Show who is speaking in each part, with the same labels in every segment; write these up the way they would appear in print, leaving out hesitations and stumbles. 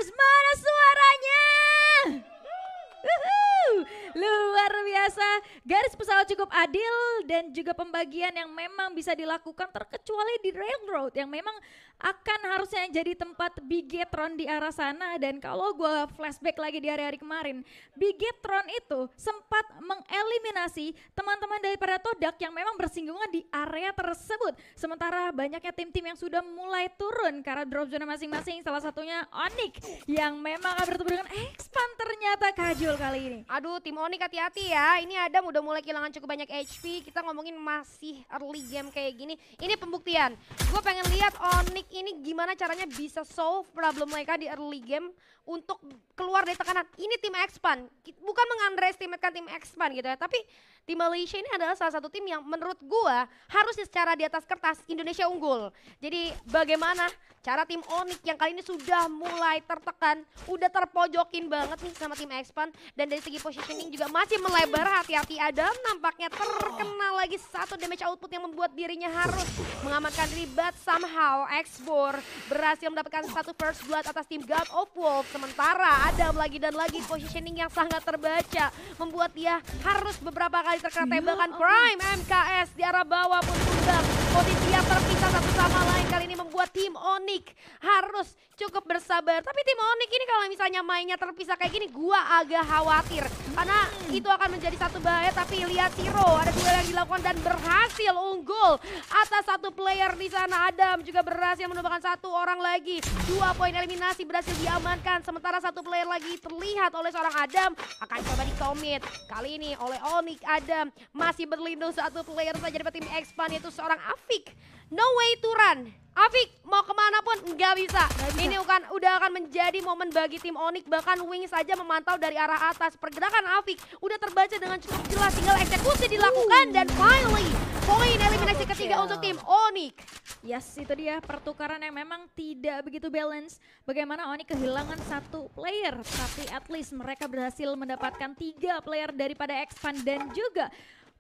Speaker 1: Gamers, mana suaranya? Luar biasa, garis pesawat cukup adil dan juga pembagian yang memang bisa dilakukan terkecuali di railroad yang memang akan harusnya jadi tempat Bigetron di arah sana. Dan kalau gue flashback lagi di hari-hari kemarin, Bigetron itu sempat mengeliminasi teman-teman daripada Todak yang memang bersinggungan di area tersebut. Sementara banyaknya tim-tim yang sudah mulai turun karena drop zona masing-masing, salah satunya Onyx yang memang akan bertemu dengan Xpan ternyata Kajul kali ini.
Speaker 2: Aduh, tim Onyx hati-hati ya. Ini Adam udah mulai kehilangan cukup banyak HP. Kita ngomongin masih early game kayak gini. Ini pembuktian. Gue pengen lihat Onyx ini gimana caranya bisa solve problem mereka di early game untuk keluar dari tekanan. Ini tim Xpan. Bukan meng-underestimatekan tim Xpan gitu ya. Tapi tim Malaysia ini adalah salah satu tim yang menurut gue harusnya secara di atas kertas Indonesia unggul. Jadi bagaimana cara tim Onyx yang kali ini sudah mulai tertekan, udah terpojokin banget nih sama tim Xpan. Dan dari segi positioning juga masih melebar, hati-hati Adam nampaknya terkena lagi satu damage output yang membuat dirinya harus mengamankan diri. But somehow Xbor berhasil mendapatkan satu first blood atas tim God of Wolf. Sementara Adam lagi dan lagi positioning yang sangat terbaca membuat dia harus beberapa kali terkena tembakan Prime MKS di arah bawah pun sudah posisinya terpisah satu sama lain. Kali ini membuat tim Onyx harus cukup bersabar. Tapi tim Onyx ini kalau misalnya mainnya terpisah kayak gini, gua agak khawatir karena itu akan menjadi satu bahaya. Tapi lihat Siro, ada duel yang dilakukan dan berhasil unggul atas satu player di sana. Adam juga berhasil menumbangkan satu orang lagi. 2 poin eliminasi berhasil diamankan. Sementara satu player lagi terlihat oleh seorang Adam akan coba di-commit. Kali ini oleh Onyx. Adam masih berlindung satu player saja dapat tim Xpan, yaitu seorang Afik. No way to run. Afik mau kemana pun nggak bisa. Ini udah akan menjadi momen bagi tim Onyx. Bahkan Wing saja memantau dari arah atas. Pergerakan Afik udah terbaca dengan cukup jelas. Tinggal eksekusi dilakukan dan finally poin eliminasi ketiga untuk tim Onyx.
Speaker 1: Yes, itu dia pertukaran yang memang tidak begitu balance. Bagaimana Onyx kehilangan satu player, tapi at least mereka berhasil mendapatkan 3 player daripada Xpan. Dan juga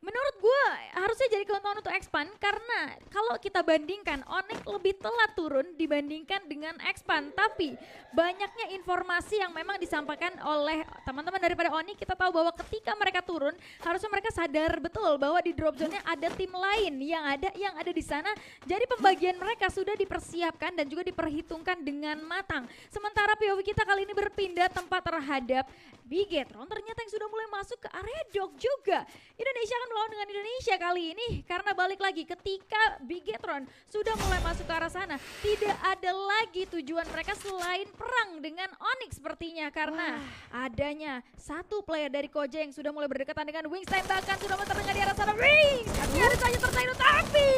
Speaker 1: menurut gue harusnya jadi keuntungan untuk Xpan karena kalau kita bandingkan Onyx lebih telat turun dibandingkan dengan Xpan. Tapi banyaknya informasi yang memang disampaikan oleh teman-teman daripada Onyx. Kita tahu bahwa ketika mereka turun harusnya mereka sadar betul bahwa di drop zone-nya ada tim lain yang ada di sana. Jadi pembagian mereka sudah dipersiapkan dan juga diperhitungkan dengan matang. Sementara POV kita kali ini berpindah tempat terhadap Bigetron ternyata yang sudah mulai masuk ke area dog juga. Indonesia akan melawan dengan Indonesia kali ini karena balik lagi ketika Bigetron sudah mulai masuk ke arah sana, tidak ada lagi tujuan mereka selain perang dengan Onyx sepertinya karena adanya satu player dari Koja yang sudah mulai berdekatan dengan Wings. Tembakan sudah terdengar di arah sana. Wings nyaris saja tertahan, tapi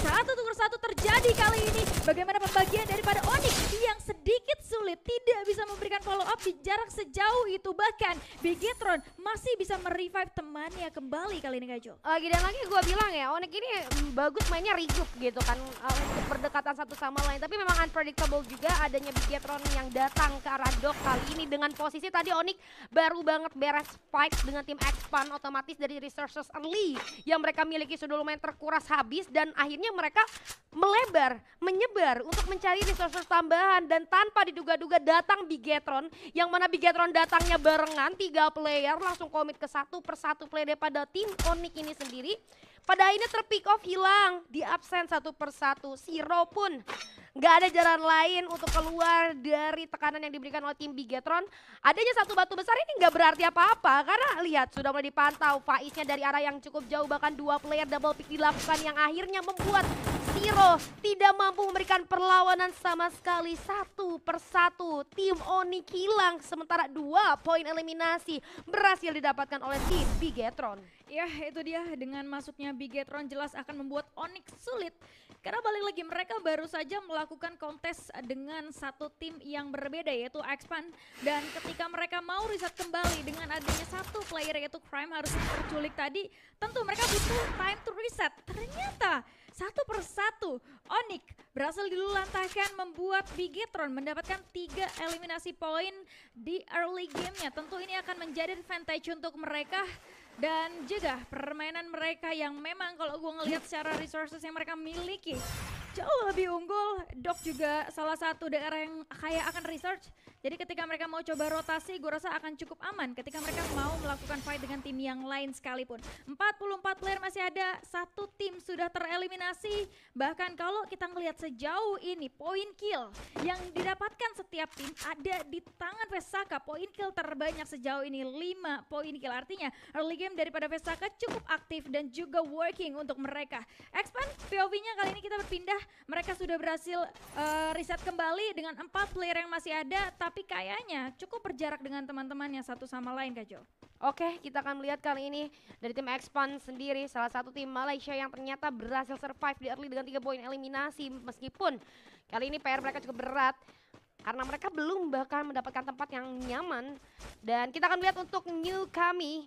Speaker 1: satu tuker satu terjadi kali ini. Bagaimana pembagian daripada Onyx yang sedikit sulit, tidak bisa memberikan follow up di jarak sejauh itu. Bahkan Bigetron masih bisa merevive temannya kembali kali ini Kajul.
Speaker 2: Lagi dan lagi gue bilang ya, Onyx ini bagus mainnya regroup gitu kan untuk berdekatan satu sama lain. Tapi memang unpredictable juga adanya Bigetron yang datang ke arah dog kali ini dengan posisi tadi Onyx baru banget beres fight dengan tim Xpan, otomatis dari resources early yang mereka miliki sudah lumayan terkuras habis dan akhirnya mereka melebar, menyebar untuk mencari resources tambahan dan tanpa diduga-duga datang Bigetron yang mana Bigetron datangnya barengan 3 player langsung komit ke satu persatu player daripada tim Onyx ini sendiri. Pada akhirnya terpick off, hilang, di absen satu persatu. Siro pun nggak ada jalan lain untuk keluar dari tekanan yang diberikan oleh tim Bigetron. Adanya satu batu besar ini nggak berarti apa-apa karena lihat sudah mulai dipantau Faiznya dari arah yang cukup jauh, bahkan 2 player double pick dilakukan yang akhirnya membuat Siro tidak mampu memberikan perlawanan sama sekali. Satu persatu tim Onyx hilang sementara 2 poin eliminasi berhasil didapatkan oleh tim Bigetron.
Speaker 1: Ya itu dia, dengan masuknya Bigetron jelas akan membuat Onyx sulit. Karena balik lagi mereka baru saja melakukan kontes dengan satu tim yang berbeda yaitu Xpan. Dan ketika mereka mau reset kembali dengan adanya satu player yaitu Crime harus terculik tadi, tentu mereka butuh time to reset. Ternyata satu persatu Onyx berhasil dilulantahkan membuat Bigetron mendapatkan 3 eliminasi poin di early game-nya. Tentu ini akan menjadi advantage untuk mereka. Dan juga permainan mereka yang memang kalau gue ngelihat secara resources yang mereka miliki jauh lebih unggul. Dok juga salah satu daerah yang kaya akan research. Jadi ketika mereka mau coba rotasi, gue rasa akan cukup aman ketika mereka mau melakukan fight dengan tim yang lain sekalipun. 44 player masih ada, satu tim sudah tereliminasi. Bahkan kalau kita ngelihat sejauh ini, point kill yang didapatkan setiap tim ada di tangan Vesaka. Point kill terbanyak sejauh ini 5 point kill. Artinya early game daripada Vesaka cukup aktif dan juga working untuk mereka. Expand POV-nya kali ini kita berpindah. Mereka sudah berhasil reset kembali dengan 4 player yang masih ada, tapi kayaknya cukup berjarak dengan teman-temannya satu sama lain, Kak Jo.
Speaker 2: Oke, kita akan melihat kali ini dari tim Expand sendiri, salah satu tim Malaysia yang ternyata berhasil survive di early dengan 3 poin eliminasi. Meskipun kali ini PR mereka cukup berat karena mereka belum bahkan mendapatkan tempat yang nyaman. Dan kita akan lihat untuk New Kami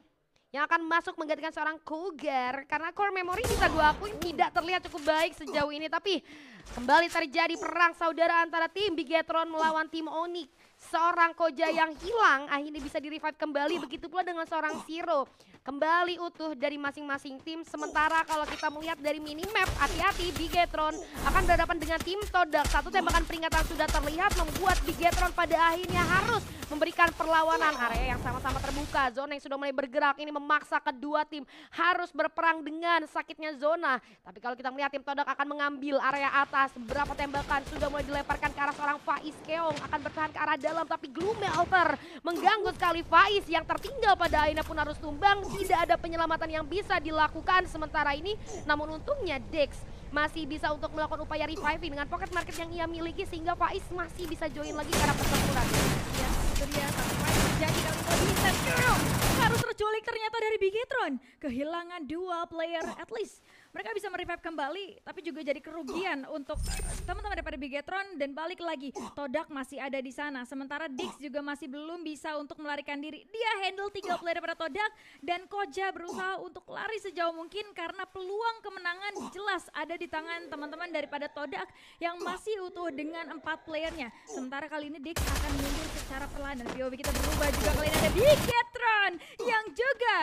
Speaker 2: yang akan masuk menggantikan seorang Cougar, karena core memory bisa gue akuin tidak terlihat cukup baik sejauh ini. Tapi kembali terjadi perang saudara antara tim Bigetron melawan tim Onyx. Seorang Koja yang hilang akhirnya bisa di-revive kembali, begitu pula dengan seorang Zero. Kembali utuh dari masing-masing tim. Sementara kalau kita melihat dari minimap, hati-hati Bigetron akan berhadapan dengan tim Todak. Satu tembakan peringatan sudah terlihat membuat Bigetron pada akhirnya harus memberikan perlawanan. Area yang sama-sama terbuka, zona yang sudah mulai bergerak ini memaksa kedua tim harus berperang dengan sakitnya zona. Tapi kalau kita melihat tim Todak akan mengambil area atas, beberapa tembakan sudah mulai dilemparkan ke arah seorang Faiz Keong, akan bertahan ke arah dalam, tapi Glue Melter mengganggu sekali Faiz yang tertinggal pada akhirnya pun harus tumbang. Tidak ada penyelamatan yang bisa dilakukan sementara ini, namun untungnya Dex masih bisa untuk melakukan upaya reviving dengan pocket market yang ia miliki sehingga Faiz masih bisa join lagi ke arah pertempuran.
Speaker 1: Ya, itu dia satu fight terjadi kali ini. Harus terculik ternyata dari Bigetron. Kehilangan 2 player at least. Mereka bisa merevive kembali, tapi juga jadi kerugian untuk teman-teman daripada Bigetron. Dan balik lagi, Todak masih ada di sana. Sementara Dix juga masih belum bisa untuk melarikan diri. Dia handle 3 player daripada Todak, dan Koja berusaha untuk lari sejauh mungkin karena peluang kemenangan jelas ada di tangan teman-teman daripada Todak yang masih utuh dengan 4 playernya. Sementara kali ini Dix akan mundur secara perlahan, dan POV kita berubah juga. Kali ini ada Bigetron yang juga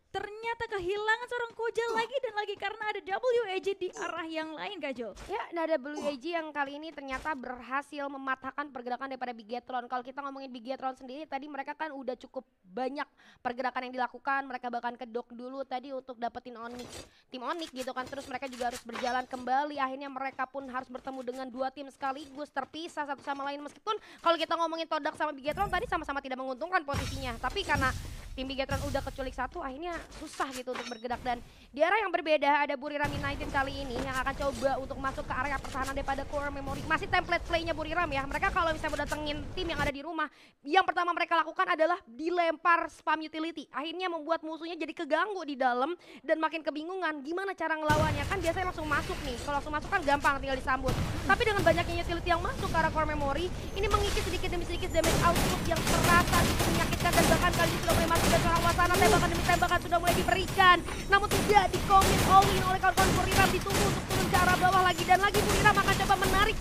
Speaker 1: ternyata kehilangan seorang Koja lagi dan lagi karena ada WAG di arah yang lain, Kak Jo.
Speaker 2: Ya, ada WAG yang kali ini ternyata berhasil mematahkan pergerakan daripada Bigetron. Kalau kita ngomongin Bigetron sendiri, tadi mereka kan udah cukup banyak pergerakan yang dilakukan. Mereka bahkan kedok dulu tadi untuk dapetin Onyx, tim Onyx gitu kan. Terus mereka juga harus berjalan kembali. Akhirnya mereka pun harus bertemu dengan 2 tim sekaligus, terpisah satu sama lain. Meskipun kalau kita ngomongin Todak sama Bigetron tadi sama-sama tidak menguntungkan posisinya. Tapi karena tim Bigetron udah keculik satu, akhirnya susah gitu untuk bergerak. Dan di arah yang berbeda ada Buriram United kali ini yang akan coba untuk masuk ke area pertahanan daripada core memory. Masih template playnya Buriram ya. Mereka kalau misalnya mau datengin tim yang ada di rumah, yang pertama mereka lakukan adalah dilempar spam utility. Akhirnya membuat musuhnya jadi keganggu di dalam dan makin kebingungan gimana cara ngelawannya. Kan biasanya langsung masuk nih. Kalau langsung masuk kan gampang, tinggal disambut. Tapi dengan banyaknya utility yang masuk ke arah core memory, ini mengikis sedikit demi sedikit damage output yang terasa menyakitkan. Dan bahkan kali ini sudah mulai masuk dan seorang Wasana, tembakan demi tembakan sudah mulai diberikan, namun tidak dikomit all in oleh kawan-kawan Buriram. Ditunggu untuk turun ke arah bawah lagi, dan lagi Buriram akan coba menarik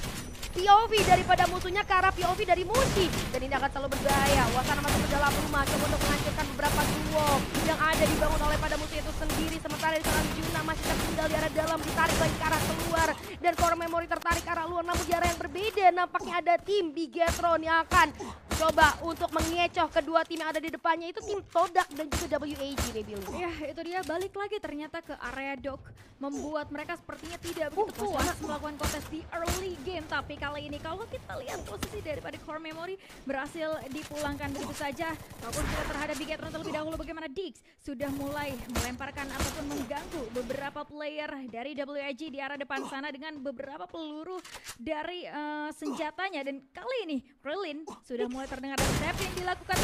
Speaker 2: POV daripada musuhnya ke arah POV dari Mushi, dan ini akan selalu berbahaya. Wasana masuk ke dalam rumah, coba untuk menghancurkan beberapa duo yang ada dibangun oleh pada musuh itu sendiri. Sementara di seorang Juna masih tertinggal di arah dalam, ditarik lagi ke arah keluar, dan core memory tertarik ke arah luar. Namun di arah yang berbeda nampaknya ada tim Bigetron yang akan coba untuk mengecoh kedua tim yang ada di depannya, itu tim Todak dan juga WAG, Rebel.
Speaker 1: Ya, itu dia, balik lagi ternyata ke area Dok, membuat mereka sepertinya tidak begitu puas melakukan kontes di early game. Tapi kali ini kalau kita lihat posisi daripada core memory berhasil dipulangkan begitu saja. Walaupun kita terhadap Bigetron terlebih dahulu, bagaimana Dix sudah mulai melemparkan ataupun mengganggu beberapa player dari WAG di arah depan sana dengan beberapa peluru dari senjatanya. Dan kali ini Krillin sudah mulai terdengar ada step yang dilakukan,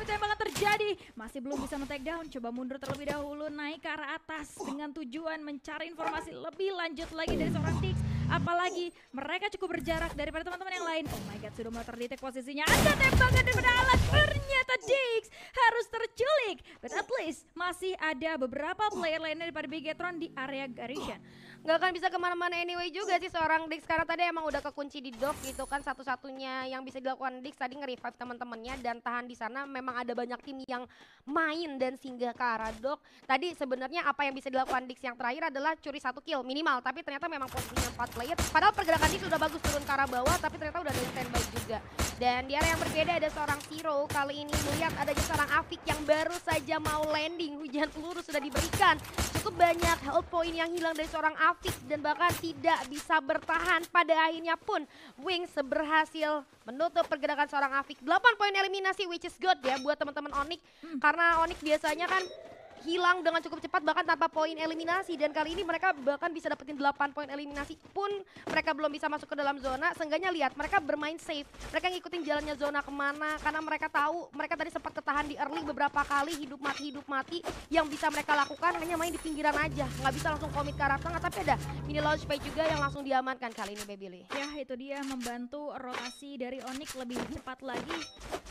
Speaker 1: tembakan terjadi, masih belum bisa men-take down. Coba mundur terlebih dahulu, naik ke arah atas dengan tujuan mencari informasi lebih lanjut lagi dari seorang Dix. Apalagi mereka cukup berjarak daripada teman-teman yang lain. Oh my god, sudah mulai terdetek posisinya. Ada tembakan daripada alat, ternyata Dix harus terculik. But at least masih ada beberapa player lainnya daripada Bigetron di area Garishan.
Speaker 2: nggak akan bisa kemana-mana anyway juga sih seorang Dix, karena tadi emang udah kekunci di dock gitu kan. Satu-satunya yang bisa dilakukan Dix tadi nge-revive teman-temannya dan tahan di sana. Memang ada banyak tim yang main dan singgah ke arah dock. Tadi sebenarnya apa yang bisa dilakukan Dix yang terakhir adalah curi 1 kill minimal, tapi ternyata memang posisinya 4 player. Padahal pergerakan Dix sudah bagus turun ke arah bawah, tapi ternyata udah ada standby juga. Dan di area yang berbeda ada seorang Zero, kali ini melihat adanya seorang Afik yang baru saja mau landing. Hujan peluru sudah diberikan, cukup banyak health point yang hilang dari seorang Afik dan bahkan tidak bisa bertahan. Pada akhirnya pun Wings berhasil menutup pergerakan seorang Afik. 8 poin eliminasi, which is good ya buat teman-teman Onyx. Karena Onyx biasanya kan hilang dengan cukup cepat bahkan tanpa poin eliminasi, dan kali ini mereka bahkan bisa dapetin 8 poin eliminasi pun mereka belum bisa masuk ke dalam zona. Seenggaknya lihat mereka bermain safe, mereka ngikutin jalannya zona kemana, karena mereka tahu mereka tadi sempat ketahan di early beberapa kali, hidup mati. Yang bisa mereka lakukan hanya main di pinggiran aja, nggak bisa langsung komit ke arah tengah, tapi ada mini launchpad juga yang langsung diamankan kali ini Babyli.
Speaker 1: Ya itu dia, membantu rotasi dari Onyx lebih cepat lagi.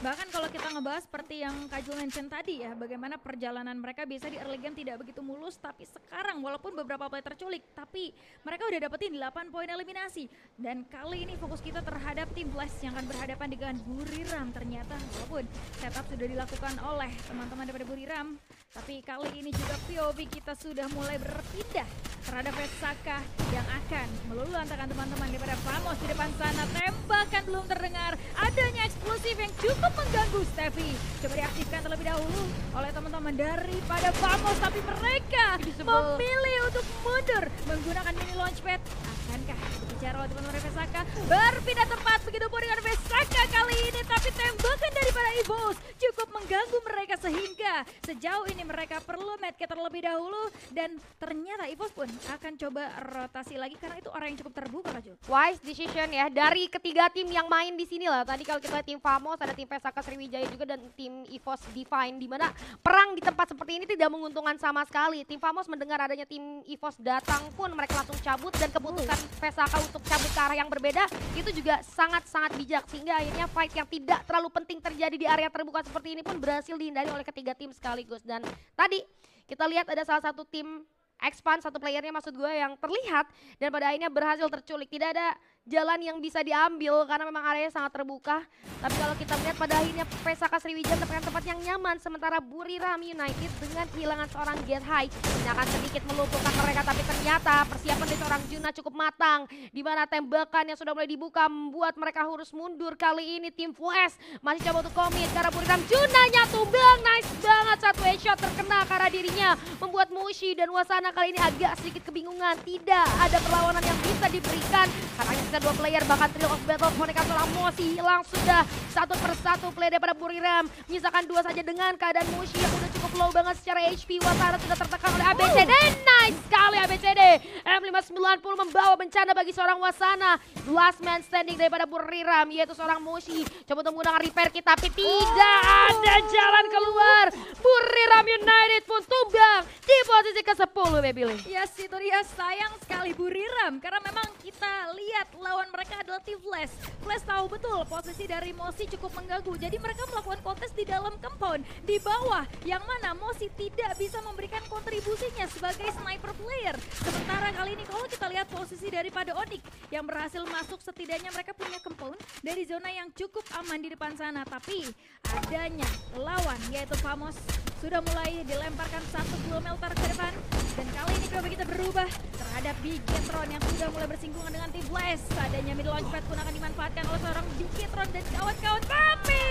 Speaker 1: Bahkan kalau kita ngebahas seperti yang Kak Jul mention tadi ya, bagaimana perjalanan mereka bisa di early game tidak begitu mulus, tapi sekarang walaupun beberapa play terculik, tapi mereka udah dapetin 8 poin eliminasi. Dan kali ini fokus kita terhadap tim Flash yang akan berhadapan dengan Buriram. Ternyata walaupun setup sudah dilakukan oleh teman-teman daripada Buriram, tapi kali ini juga POV kita sudah mulai berpindah terhadap Vesaka yang akan melulu lantakan teman-teman daripada Famos di depan sana. Tembakan belum terdengar, adanya eksplosif yang cukup mengganggu Steffi. Coba diaktifkan terlebih dahulu oleh teman-teman daripada Famos, tapi mereka memilih untuk mundur menggunakan mini launchpad. Akankah bicara oleh teman-teman Vesaka berpindah tempat, begitu pun dengan Vesaka kali ini, tapi tembakan daripada EVOS cukup mengganggu mereka sehingga sejauh ini mereka perlu medkit terlebih dahulu. Dan ternyata EVOS pun akan coba rotasi lagi karena itu orang yang cukup terbuka Kak Jul.
Speaker 2: Wise decision ya dari ketiga tim yang main di sini lah. Tadi kalau kita tim Famos, ada tim Vesaka Sriwijaya juga dan tim EVOS Divine, di mana perang di tempat seperti ini tidak menguntungkan sama sekali. Tim Famos mendengar adanya tim EVOS datang pun mereka langsung cabut, dan keputusan Vesaka untuk cabut ke arah yang berbeda itu juga sangat-sangat bijak, sehingga akhirnya fight yang tidak terlalu penting terjadi di area terbuka seperti ini pun berhasil dihindari oleh ketiga tim sekaligus. Dan tadi kita lihat ada salah satu tim Expand, satu playernya maksud gue, yang terlihat dan pada akhirnya berhasil terculik. Tidak ada jalan yang bisa diambil karena memang areanya sangat terbuka. Tapi kalau kita melihat pada akhirnya Vesaka Sriwijaya mendapatkan tempat yang nyaman, sementara Buriram United dengan kehilangan seorang Get High ini akan sedikit melumpuhkan mereka. Tapi ternyata persiapan dari seorang Juna cukup matang, di mana tembakan yang sudah mulai dibuka membuat mereka harus mundur. Kali ini tim Flash masih coba untuk komit karena Buriram. Junanya tumbang, nice banget, satu headshot terkena ke arah dirinya, membuat Mushi dan Wasana kali ini agak sedikit kebingungan. Tidak ada perlawanan yang bisa diberikan karena hanya sisa 2 player, bahkan Thrill of Battle Monica Solang Moshi hilang sudah satu persatu. Play daripada Buriram menyisakan 2 saja dengan keadaan Mushi yang udah cukup low banget secara HP. Wasana sudah tertekan oleh ABCD, nice sekali ABCD. M590 membawa bencana bagi seorang Wasana. Last man standing daripada Buriram yaitu seorang Mushi. Coba untuk menggunakan repair kit tapi tidak ada jalan keluar. Buriram United pun tumbang di posisi ke-10 Babyli.
Speaker 1: Yes, itu dia, sayang sekali Buriram karena memang kita lihat lawan mereka adalah tim Flash. Flash tahu betul posisi dari Moshi cukup mengganggu, jadi mereka melakukan kontes di dalam compound di bawah, yang mana Moshi tidak bisa memberikan kontribusinya sebagai sniper player. Sementara kali ini kalau kita lihat posisi daripada Onyx yang berhasil masuk, setidaknya mereka punya compound dari zona yang cukup aman di depan sana. Tapi adanya lawan yaitu Famos sudah mulai dilemparkan satu duel melter ke depan, dan kali ini coba kita berubah terhadap Bigetron yang sudah mulai bersinggungan dengan tim Flash. Adanya mid launchpad pun akan dimanfaatkan oleh seorang Bigetron dan kawan-kawan, tapi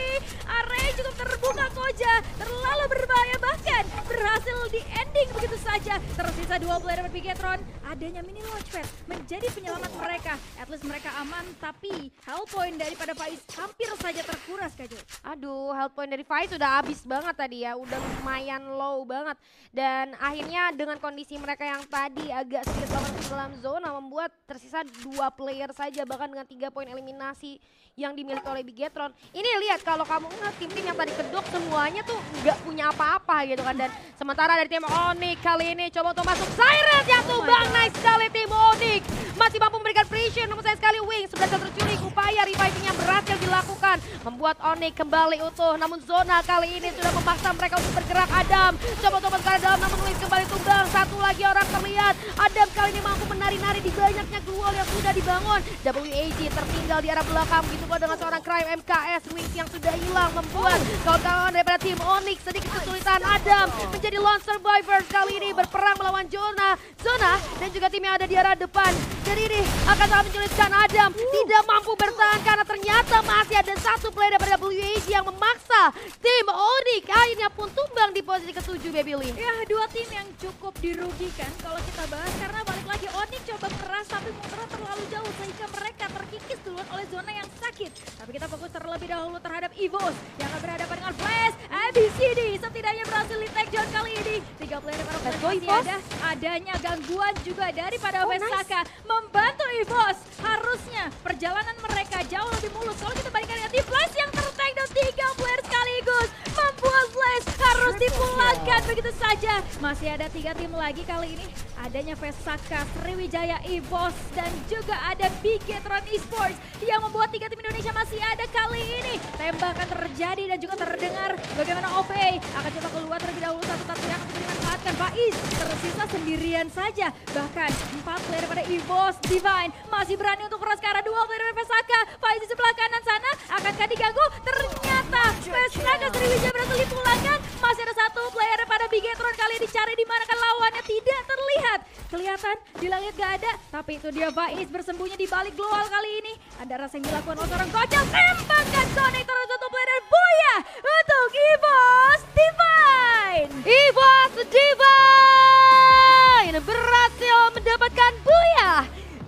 Speaker 1: area cukup terbuka. Koja terlalu berbahaya, bahkan berhasil di ending begitu saja. Tersisa 2 player dari Bigetron, adanya mini launchpad menjadi penyelamat mereka. At least mereka aman, tapi health point daripada Faiz hampir saja terkuras Kak Jul.
Speaker 2: Aduh, health point dari Faiz sudah habis banget tadi ya, udah lumayan low banget. Dan akhirnya dengan kondisi mereka yang tadi agak sedikit lama ke dalam zona membuat tersisa 2 player saja, bahkan dengan 3 poin eliminasi yang dimiliki oleh Bigetron. Ini lihat kalau kamu ngeliat tim-tim yang tadi kedok semuanya tuh nggak punya apa-apa gitu kan. Dan sementara dari tim Onyx kali ini coba untuk masuk, Cyrus yang tumbang, nice sekali tim Onyx. Masih mampu memberikan pressure, namun sayang sekali Wings sudah terculik. Upaya reviving yang berhasil dilakukan membuat Onyx kembali utuh, namun zona kali ini sudah memaksa mereka untuk bergerak. Adam coba untuk masuk ke dalam, namun Wings kembali tumbang. Satu lagi orang terlihat Adam kali ini mampu menari-nari di banyaknya glual yang sudah dibangun. WAG tertinggal di arah belakang gitu kok dengan seorang Crime MKS. Wings yang sudah hilang membuat kawan-kawan daripada tim Onyx sedikit kesulitan. Adam menjadi lone survivor kali ini berperang melawan Zona dan juga tim yang ada di arah depan. Jadi ini akan sangat menyulitkan. Adam tidak mampu bertahan karena ternyata masih ada satu player daripada WAG yang memaksa tim Onyx akhirnya pun tumbang di posisi ke-7, Baby Lin.
Speaker 1: Ya, dua tim yang cukup dirugikan kalau kita bahas karena balik lagi Onyx coba keras tapi mundur terlalu jauh sehingga mereka terkikis duluan oleh Zona yang sakit. Tapi kita fokus terlebih dahulu terhadap EVOS yang akan berhadapan dengan Flash. ABCD setidaknya berhasil di take down kali ini. 3 player para Flash masih ada. Adanya gangguan juga daripada Vesaka membantu EVOS. Harusnya perjalanan mereka jauh lebih mulus. Kalau kita bandingkan dengan tim Flash yang ter-take down 3 player sekaligus membuat Flash harus dipulangkan begitu saja. Masih ada 3 tim lagi kali ini. Adanya Vesaka, Sriwijaya, EVOS dan juga ada Bigetron Esports yang membuat 3 tim Indonesia masih ada kali ini. Tembakan terjadi dan juga terdengar bagaimana OVA akan coba keluar terlebih dahulu. Satu yang akan dimanfaatkan. Faiz tersisa sendirian saja. Bahkan 4 player pada EVOS, Divine masih berani untuk keras ke arah 2 player dari Vesaka. Faiz di sebelah kanan sana akankah diganggu? Ternyata Vesaka Sriwijaya berhasil dipulangkan. Masih ada 1 player pada Bigetron kali ini dicari di mana kan lawannya tidak terlihat. Kelihatan di langit gak ada, tapi itu dia Faiz bersembunyi di balik global kali ini. Ada rasa yang dilakukan oleh seorang Gocel, tembakan connector 1 player dan Buya untuk EVOS Divine.
Speaker 2: EVOS Divine berhasil mendapatkan Buya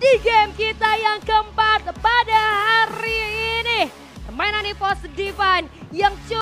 Speaker 2: di game kita yang keempat pada hari ini. Permainan EVOS Divine yang